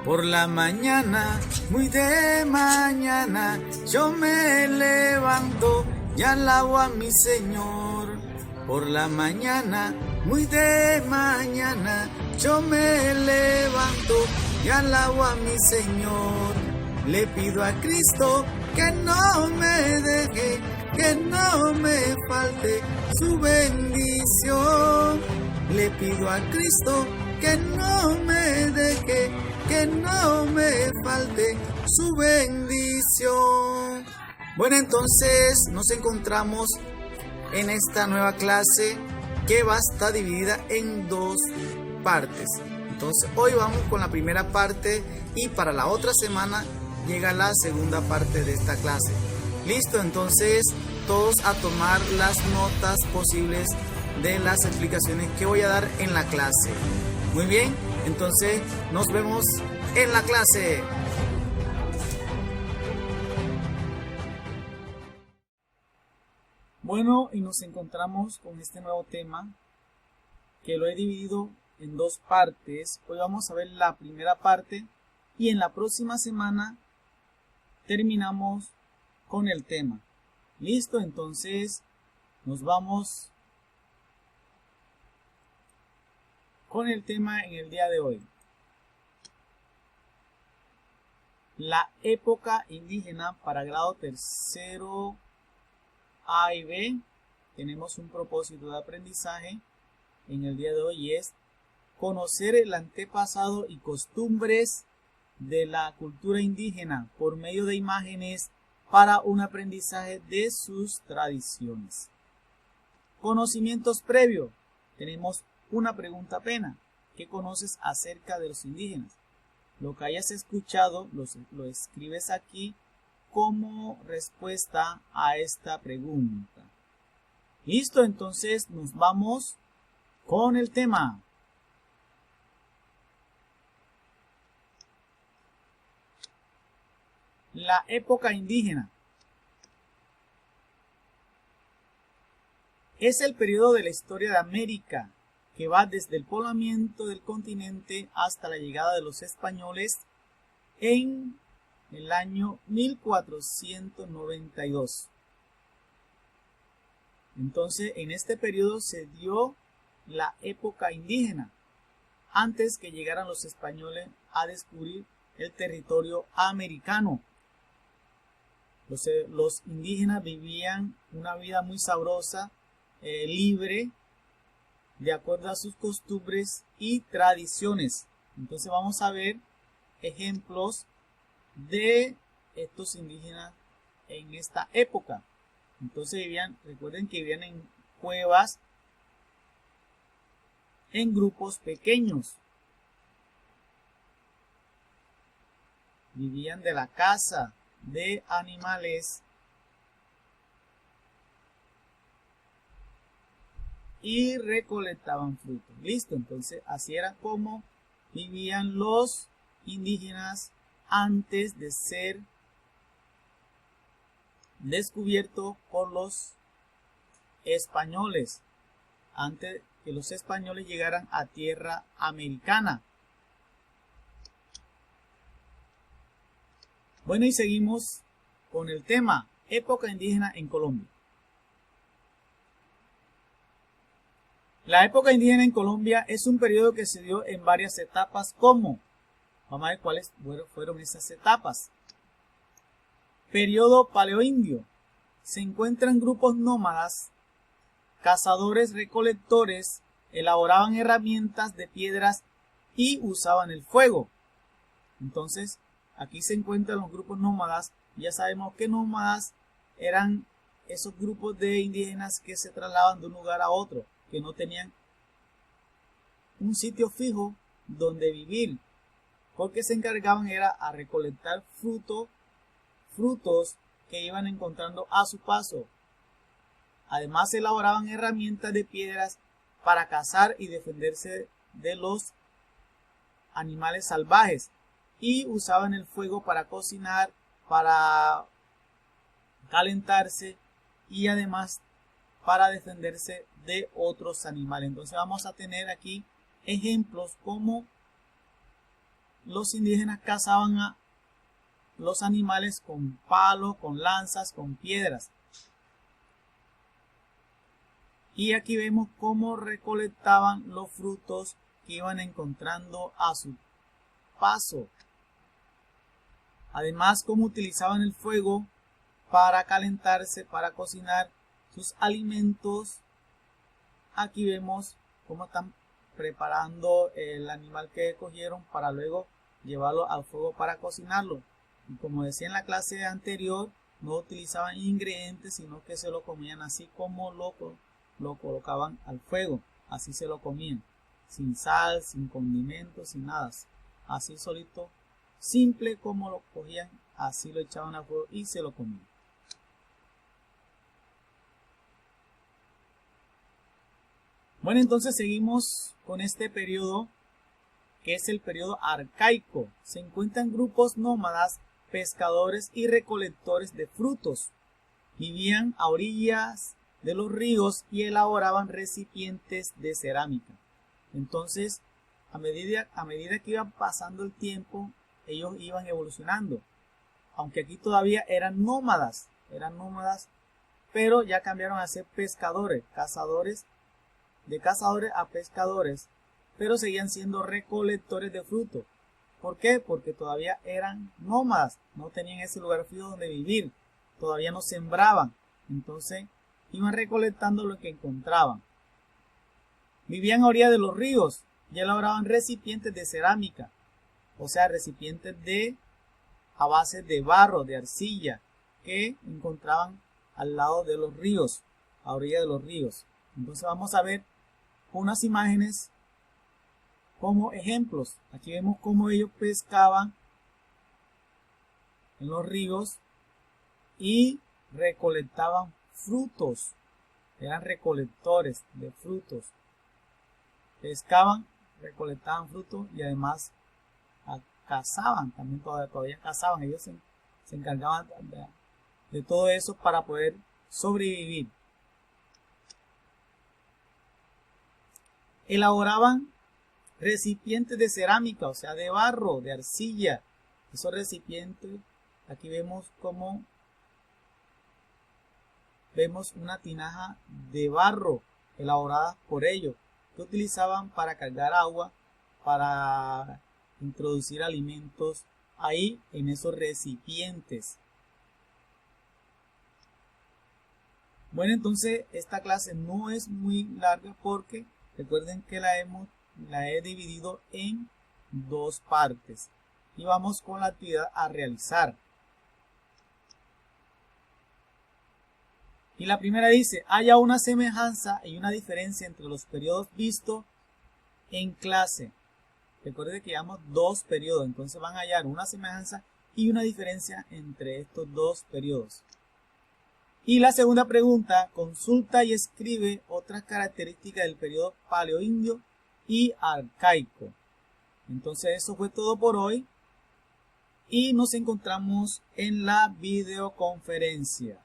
Por la mañana, muy de mañana, yo me levanto y alabo a mi Señor. Por la mañana, muy de mañana, yo me levanto y alabo a mi Señor. Le pido a Cristo que no me deje, que no me falte su bendición. Le pido a Cristo que no me deje, que no me falte su bendición. Bueno, entonces nos encontramos en esta nueva clase que va a estar dividida en dos partes. Entonces hoy vamos con la primera parte y para la otra semana llega la segunda parte de esta clase. Listo, entonces todos a tomar las notas posibles de las explicaciones que voy a dar en la clase. Muy bien, entonces nos vemos en la clase. Bueno, y nos encontramos con este nuevo tema que lo he dividido en dos partes. Hoy vamos a ver la primera parte y en la próxima semana terminamos con el tema. Listo, entonces nos vamos con el tema en el día de hoy. La época indígena para grado tercero A y B. Tenemos un propósito de aprendizaje en el día de hoy y es conocer el antepasado y costumbres de la cultura indígena por medio de imágenes para un aprendizaje de sus tradiciones. Conocimientos previos. Tenemos una pregunta apenas. ¿Qué conoces acerca de los indígenas? Lo que hayas escuchado lo escribes aquí como respuesta a esta pregunta. Listo, entonces nos vamos con el tema. La época indígena es el periodo de la historia de América que va desde el poblamiento del continente hasta la llegada de los españoles en el año 1492. Entonces, en este periodo se dio la época indígena, antes que llegaran los españoles a descubrir el territorio americano. Los indígenas vivían una vida muy sabrosa, libre, de acuerdo a sus costumbres y tradiciones. Entonces vamos a ver ejemplos de estos indígenas en esta época. Entonces recuerden que vivían en cuevas, en grupos pequeños. Vivían de la caza de animales y recolectaban frutos. Listo, entonces así era como vivían los indígenas antes de ser descubiertos por los españoles, antes que los españoles llegaran a tierra americana. Bueno, y seguimos con el tema época indígena en Colombia. La época indígena en Colombia es un periodo que se dio en varias etapas como, vamos a ver cuáles fueron esas etapas. Periodo paleoindio. Se encuentran grupos nómadas, cazadores recolectores, elaboraban herramientas de piedras y usaban el fuego. Entonces, aquí se encuentran los grupos nómadas. Ya sabemos que nómadas eran esos grupos de indígenas que se trasladan de un lugar a otro, que no tenían un sitio fijo donde vivir, porque se encargaban era a recolectar frutos que iban encontrando a su paso. Además elaboraban herramientas de piedras para cazar y defenderse de los animales salvajes y usaban el fuego para cocinar, para calentarse y además para defenderse de otros animales. Entonces vamos a tener aquí ejemplos como los indígenas cazaban a los animales con palos, con lanzas, con piedras. Y aquí vemos cómo recolectaban los frutos que iban encontrando a su paso. Además, cómo utilizaban el fuego para calentarse, para cocinar sus alimentos. Aquí vemos cómo están preparando el animal que cogieron para luego llevarlo al fuego para cocinarlo. Y como decía en la clase anterior, no utilizaban ingredientes, sino que se lo comían así como lo colocaban al fuego. Así se lo comían, sin sal, sin condimentos, sin nada. Así solito, simple como lo cogían, así lo echaban al fuego y se lo comían. Bueno, entonces seguimos con este periodo, que es el periodo arcaico. Se encuentran grupos nómadas, pescadores y recolectores de frutos. Vivían a orillas de los ríos y elaboraban recipientes de cerámica. Entonces, a medida que iba pasando el tiempo, ellos iban evolucionando. Aunque aquí todavía eran nómadas, pero ya cambiaron a ser pescadores, cazadores, de cazadores a pescadores, pero seguían siendo recolectores de frutos. ¿Por qué? Porque todavía eran nómadas, no tenían ese lugar fijo donde vivir, todavía no sembraban, entonces iban recolectando lo que encontraban. Vivían a orillas de los ríos y elaboraban recipientes de cerámica, o sea, recipientes a base de barro, de arcilla, que encontraban al lado de los ríos, a orillas de los ríos. Entonces vamos a ver unas imágenes como ejemplos. Aquí vemos cómo ellos pescaban en los ríos y recolectaban frutos. Eran recolectores de frutos. Pescaban, recolectaban frutos y además cazaban. También todavía cazaban. Ellos se encargaban de todo eso para poder sobrevivir. Elaboraban recipientes de cerámica, o sea, de barro, de arcilla. Esos recipientes, aquí vemos cómo vemos una tinaja de barro elaborada por ellos, que utilizaban para cargar agua, para introducir alimentos ahí en esos recipientes. Bueno, entonces esta clase no es muy larga porque recuerden que la he dividido en dos partes. Y vamos con la actividad a realizar. Y la primera dice, haya una semejanza y una diferencia entre los periodos vistos en clase. Recuerden que llevamos dos periodos, entonces van a hallar una semejanza y una diferencia entre estos dos periodos. Y la segunda pregunta, consulta y escribe otras características del periodo paleoindio y arcaico. Entonces eso fue todo por hoy y nos encontramos en la videoconferencia.